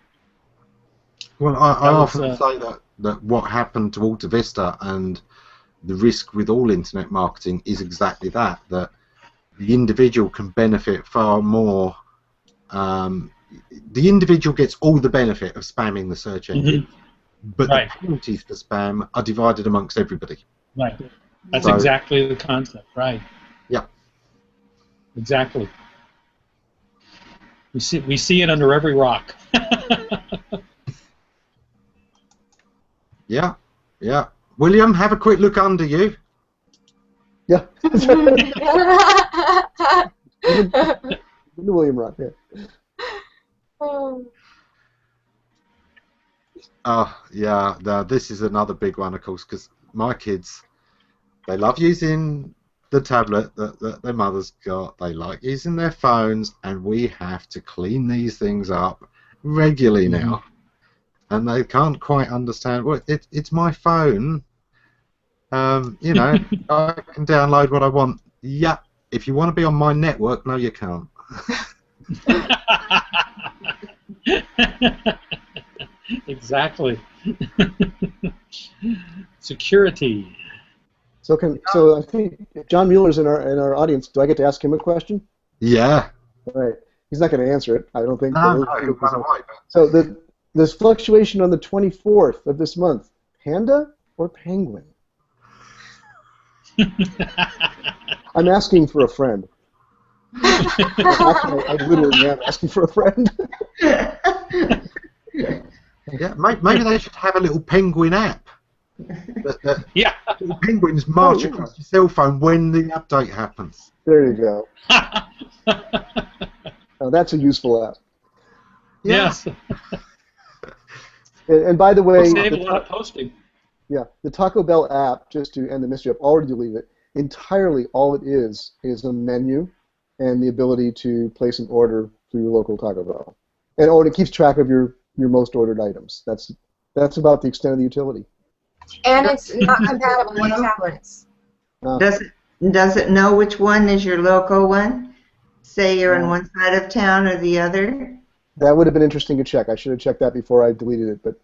Well, I often say that what happened to Alta Vista and the risk with all internet marketing is exactly that the individual can benefit far more. The individual gets all the benefit of spamming the search engine, but the penalties for spam are divided amongst everybody. Right. That's exactly the concept, right? Yeah. Exactly. We see it under every rock. Yeah, yeah. William, have a quick look under you. Yeah. William Rock, yeah. Yeah. This is another big one, of course, because my kids, they love using the tablet that their mother's got. They like using their phones, and we have to clean these things up regularly now. And they can't quite understand. Well, it's my phone. You know, I can download what I want. Yeah, if you want to be on my network, no, you can't. Exactly. Security. So I think John Mueller's in our audience. Do I get to ask him a question? Yeah. All right. He's not going to answer it, I don't think. No, he'll run away. So this fluctuation on the 24th of this month, panda or penguin? I'm asking for a friend. Actually, I literally am asking for a friend. Yeah, maybe they should have a little penguin app. Yeah. Penguins march across your cell phone when the update happens. There you go. Now that's a useful app. Yes. And by the way, Save a lot of posting. Yeah, the Taco Bell app, just to end the mystery, I've already deleted it. Entirely all it is a menu and the ability to place an order through your local Taco Bell. And it keeps track of your most ordered items. That's about the extent of the utility. And it's not compatible with tablets. Does it know which one is your local one? Say you're on one side of town or the other? That would have been interesting to check. I should have checked that before I deleted it, but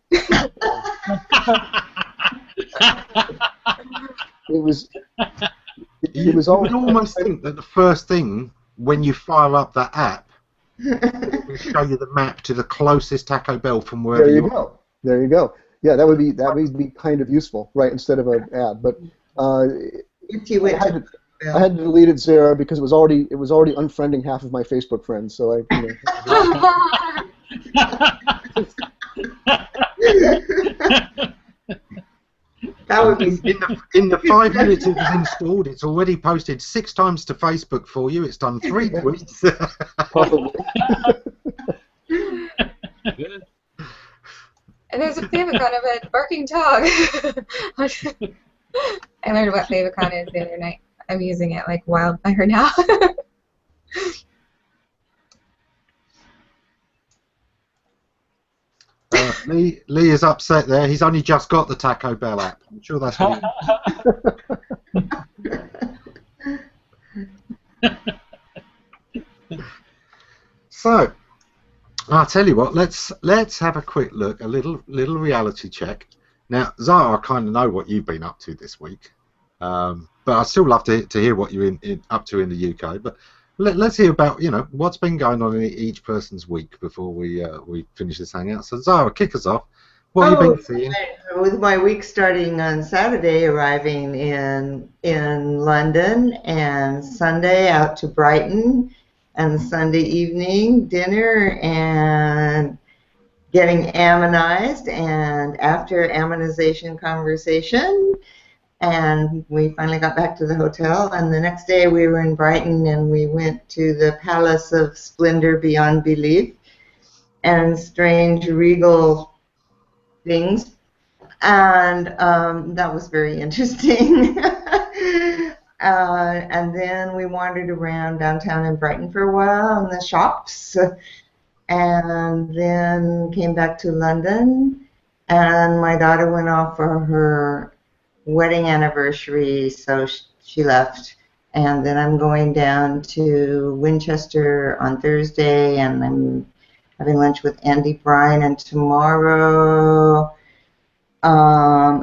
it was always. You would almost think that the first thing when you fire up that app, it will show you the map to the closest Taco Bell from wherever you are. There you go. Yeah, that would be kind of useful, right? Instead of an ad, but I had to delete it, Sarah, because it was already unfriending half of my Facebook friends. So that would be in the 5 minutes it was installed. It's already posted 6 times to Facebook for you. It's done 3 tweets. Probably. Good. And there's a favicon of a barking dog. I learned what favicon is the other night. I'm using it like wildfire now. Lee is upset there. He's only just got the Taco Bell app. I'm sure that's what So, I'll tell you what. Let's have a quick look, a little reality check. Now, Zara, I kind of know what you've been up to this week, but I'd still love to hear what you're up to in the UK. But let's hear about what's been going on in each person's week before we finish this hangout. So Zara, kick us off. What have you been seeing? With my week starting on Saturday, arriving in London, and Sunday out to Brighton, and Sunday evening dinner and getting ammonized, and after ammonization conversation. And we finally got back to the hotel, and the next day we were in Brighton, and we went to the Palace of Splendor Beyond Belief and strange regal things, and that was very interesting. And then we wandered around downtown in Brighton for a while in the shops, and then came back to London, and my daughter went off for her wedding anniversary, so she left. And then I'm going down to Winchester on Thursday, and I'm having lunch with Andy Bryan. And tomorrow,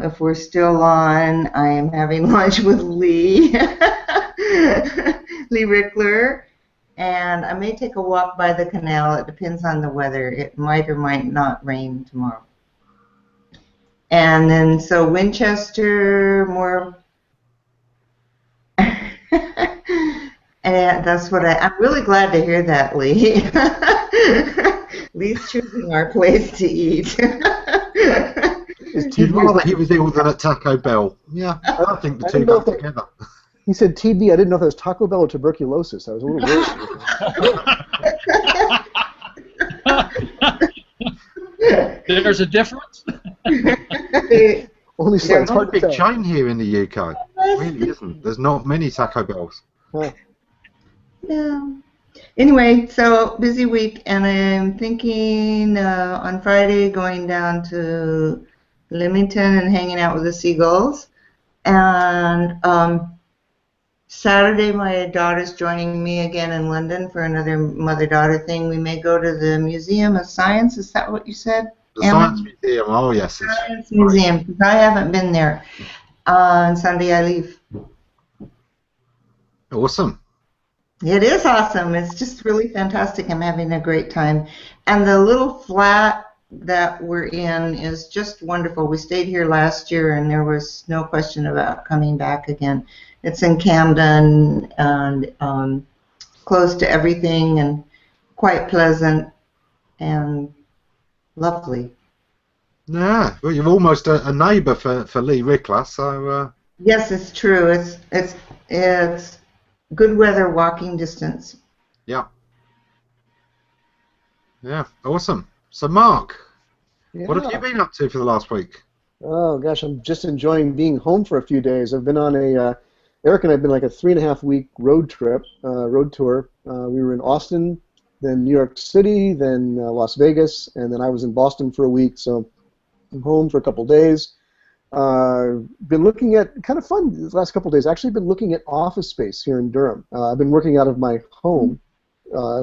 if we're still on, I am having lunch with Lee Rickler. And I may take a walk by the canal. It depends on the weather. It might or might not rain tomorrow. And then, so Winchester, more, and that's what I'm really glad to hear that, Lee. Lee's choosing our place to eat. You'd rather he was ill than at Taco Bell. Yeah, I think the two go together. He said TB. I didn't know if that was Taco Bell or tuberculosis. I was a little worried. There's a difference? Only There's hard a to big tell. chain here in the UK. There really isn't. There's not many Taco Bells. Huh. Yeah. Anyway, so busy week, and I'm thinking on Friday going down to Leamington and hanging out with the seagulls. And Saturday, my daughter's joining me again in London for another mother-daughter thing. We may go to the Museum of Science. Is that what you said? The Science Museum. Oh yes. Science Museum, because I haven't been there. On Sunday I leave. Awesome. It is awesome. It's just really fantastic. I'm having a great time. And the little flat that we're in is just wonderful. We stayed here last year and there was no question about coming back again. It's in Camden and close to everything and quite pleasant and lovely. Yeah, well, you're almost a neighbour for Lee Rickler, so... Yes, it's true. It's good weather walking distance. Yeah. Yeah, awesome. So, Mark, what have you been up to for the last week? Oh, gosh, I'm just enjoying being home for a few days. I've been on Eric and I have been like a 3.5-week road tour. We were in Austin, then New York City, then Las Vegas, and then I was in Boston for a week, so I'm home for a couple days. Been looking at, kind of fun these last couple days, actually been looking at office space here in Durham. I've been working out of my home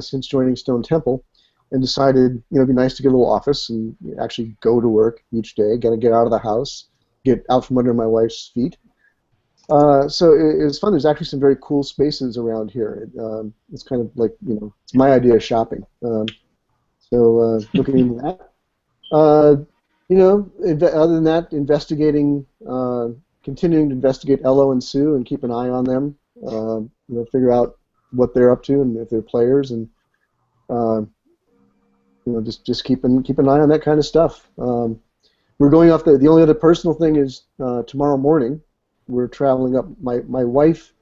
since joining Stone Temple and decided, it'd be nice to get a little office and actually go to work each day, got to get out of the house, get out from under my wife's feet. So it was fun. There's actually some very cool spaces around here. It's kind of like, it's my idea of shopping. So looking into that. Other than that, investigating, continuing to investigate Ello and Sue and keep an eye on them. Figure out what they're up to and if they're players, and just keep an eye on that kind of stuff. We're going off the only other personal thing is tomorrow morning. We're traveling up. My wife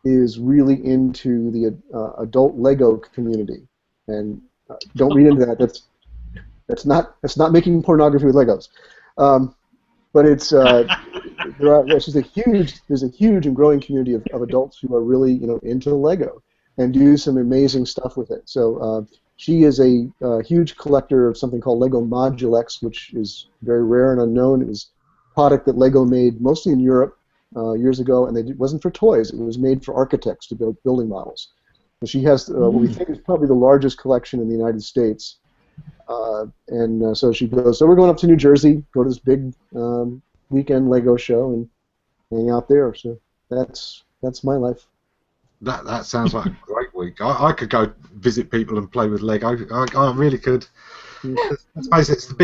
is really into the adult Lego community, and don't read into that. That's not making pornography with Legos, but it's there's a huge and growing community of adults who are really into Lego and do some amazing stuff with it. So she is a huge collector of something called Lego Modulex, which is very rare and unknown. It was a product that Lego made mostly in Europe years ago, and it wasn't for toys. It was made for architects to build building models. So she has what we think is probably the largest collection in the United States. So she goes. So we're going up to New Jersey, go to this big weekend Lego show, and hang out there. So that's my life. That sounds like a great week. I could go visit people and play with Lego. I really could. I suppose it's the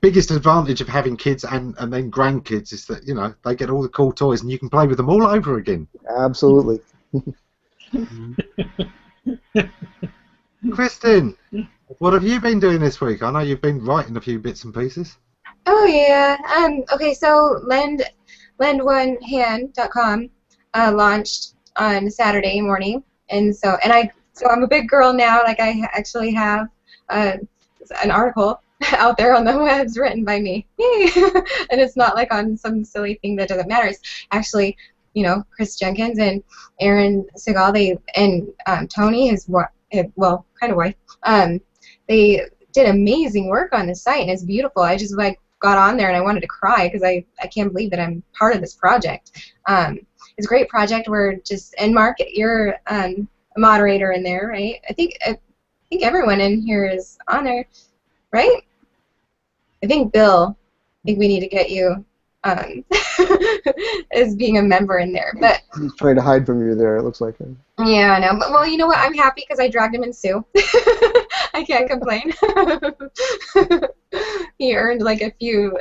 biggest advantage of having kids and then grandkids is that they get all the cool toys and you can play with them all over again. Absolutely. Kristin, what have you been doing this week? I know you've been writing a few bits and pieces. Oh yeah. Okay. So lend1hand.com launched on Saturday morning, and so I'm a big girl now. Like I actually have an article out there on the webs written by me. Yay! And it's not like on some silly thing that doesn't matter. It's actually, Chris Jenkins and Aaron Segal, and Tony, his kind of wife, they did amazing work on the site, and it's beautiful. I just got on there and I wanted to cry because I can't believe that I'm part of this project. It's a great project. And Mark, you're a moderator in there, right? I think everyone in here is on there, right? I think Bill, we need to get you as being a member in there. But he's trying to hide from you there, it looks like. Yeah, I know. But, well, you know what? I'm happy because I dragged him in Sue. I can't complain. He earned like a few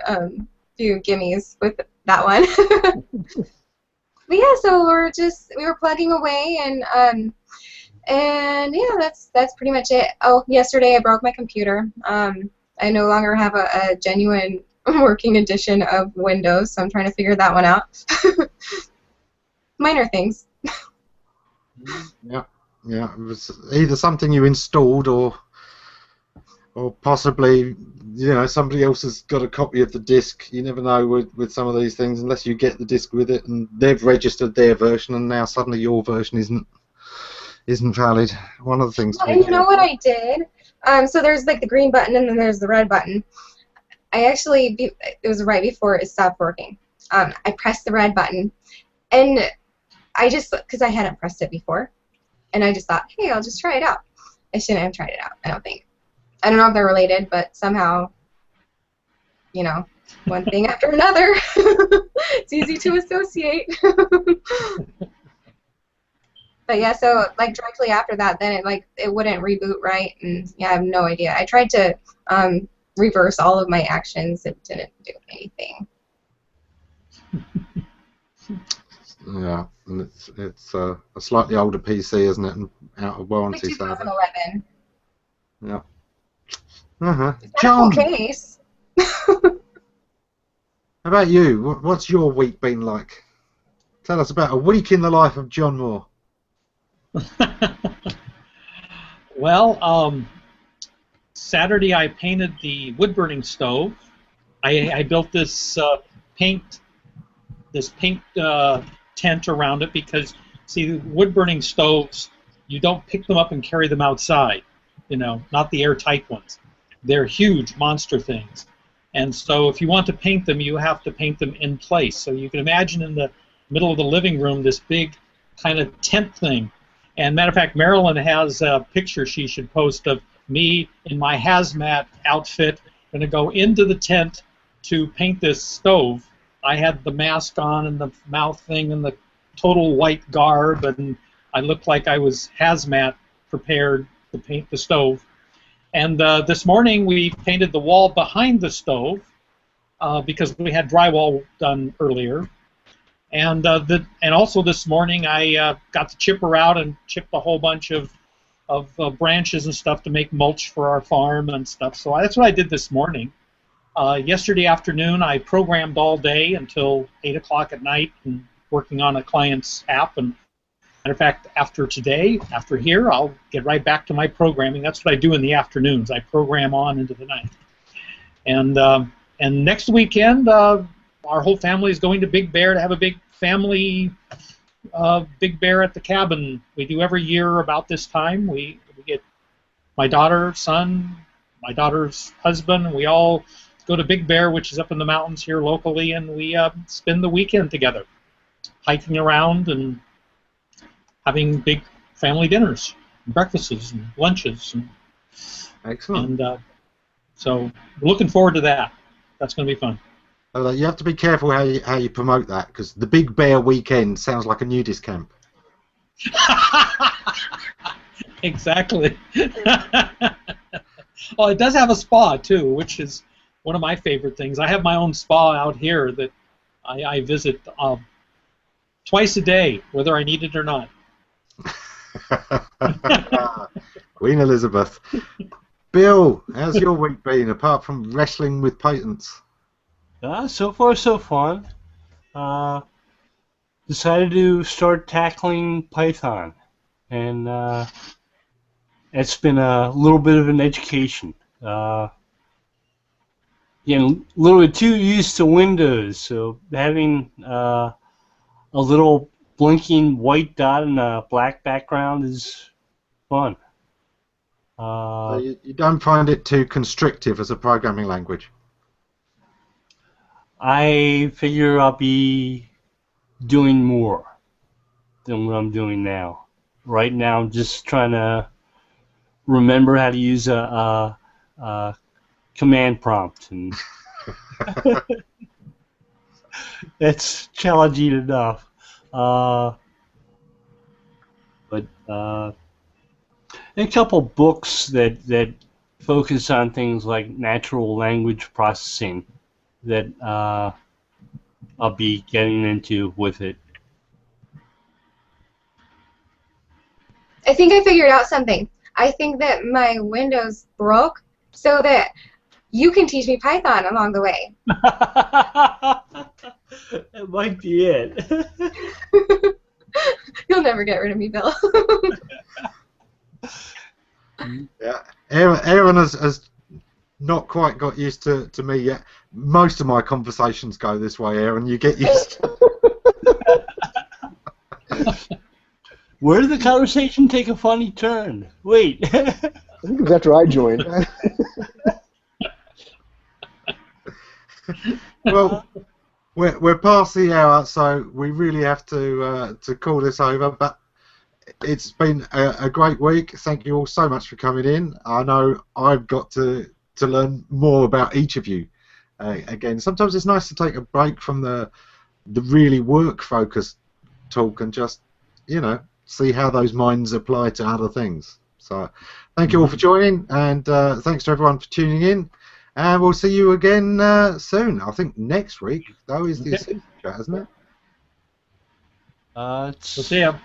gimmies with that one. But yeah, so we were plugging away, and yeah, that's pretty much it. Oh, yesterday I broke my computer. I no longer have a genuine working edition of Windows, so I'm trying to figure that one out. Minor things. Yeah. It was either something you installed or possibly somebody else has got a copy of the disc. You never know with some of these things unless you get the disc with it and they've registered their version and now suddenly your version isn't valid. One of the things. Well, and you know what I did? So there's like the green button and then there's the red button. It was right before it stopped working. I pressed the red button, and because I hadn't pressed it before, and I just thought, hey, I'll just try it out. I shouldn't have tried it out, I don't think. I don't know if they're related, but somehow, one thing after another. It's easy to associate. But yeah, so like directly after that, then it wouldn't reboot right, and yeah, I have no idea. I tried to reverse all of my actions. It didn't do anything. Yeah, and it's a slightly older PC, isn't it, and out of warranty. Like 2011. Yeah. Uh-huh. It's John, a cool case. how about you? What's your week been like? Tell us about a week in the life of John Moore. Well, Saturday I painted the wood-burning stove. I built this paint tent around it because, see, wood-burning stoves, you don't pick them up and carry them outside, not the airtight ones. They're huge monster things. And so if you want to paint them, you have to paint them in place. So you can imagine in the middle of the living room this big kind of tent thing. And matter of fact, Marilyn has a picture she should post of me in my hazmat outfit, going to go into the tent to paint this stove. I had the mask on and the mouth thing and the total white garb, and I looked like I was hazmat prepared to paint the stove. And this morning we painted the wall behind the stove because we had drywall done earlier. And also this morning I got the chipper out and chipped a whole bunch of branches and stuff to make mulch for our farm and stuff. So that's what I did this morning. Yesterday afternoon I programmed all day until 8 o'clock at night and working on a client's app. And matter of fact, after here, I'll get right back to my programming. That's what I do in the afternoons. I program on into the night. And next weekend, our whole family is going to Big Bear to have a big family Big Bear at the cabin. We do every year about this time. We get my daughter's son, my daughter's husband, and we all go to Big Bear, which is up in the mountains here locally, and we spend the weekend together, hiking around and having big family dinners, and breakfasts, and lunches. Excellent. And so we're looking forward to that. That's going to be fun. You have to be careful how you promote that, because the Big Bear weekend sounds like a nudist camp. Exactly. Well, it does have a spa too, which is one of my favorite things. I have my own spa out here that I visit twice a day, whether I need it or not. Queen Elizabeth. Bill, how's your week been, apart from wrestling with patents? So far, so fun. Decided to start tackling Python, and it's been a little bit of an education. Getting a little bit too used to Windows, so having a little blinking white dot in a black background is fun. You don't find it too constrictive as a programming language? I figure I'll be doing more than what I'm doing now. Right now, I'm just trying to remember how to use a command prompt, and it's challenging enough. But a couple books that focus on things like natural language processing that I'll be getting into with it. I think I figured out something. I think that my Windows broke so that you can teach me Python along the way. That might be it. You'll never get rid of me, Bill. Yeah, Aaron has not quite got used to me yet. Most of my conversations go this way, Aaron. You get used to Where did the conversation take a funny turn? Wait. I think it was after I joined. Well, we're past the hour, so we really have to call this over. But it's been a great week. Thank you all so much for coming in. I know I've got to learn more about each of you again, sometimes it's nice to take a break from the really work-focused talk and just, you know, see how those minds apply to other things. So thank you all for joining, and thanks to everyone for tuning in, and we'll see you again soon. I think next week, though, is the assistant chat, isn't it? We'll see ya.